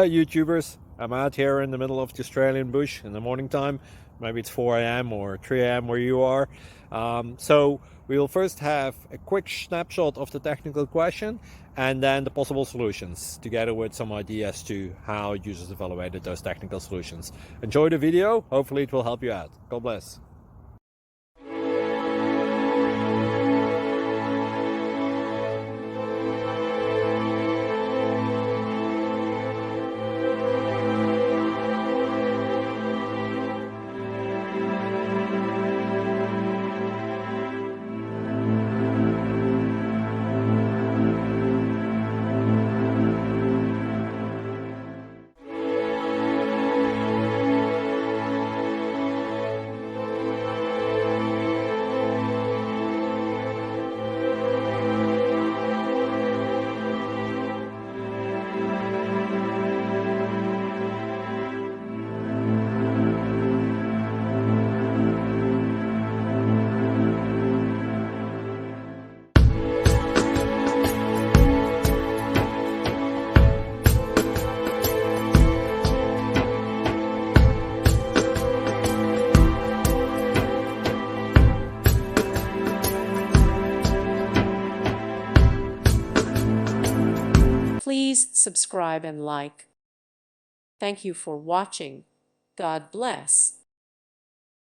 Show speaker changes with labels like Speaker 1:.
Speaker 1: YouTubers. I'm out here in the middle of the Australian bush in the morning time. Maybe it's 4 a.m. or 3 a.m. where you are. So we'll first have a quick snapshot of the technical question and then the possible solutions, together with some ideas to how users evaluated those technical solutions. Enjoy the video. Hopefully it will help you out. God bless.
Speaker 2: Please subscribe and like. Thank you for watching. God bless.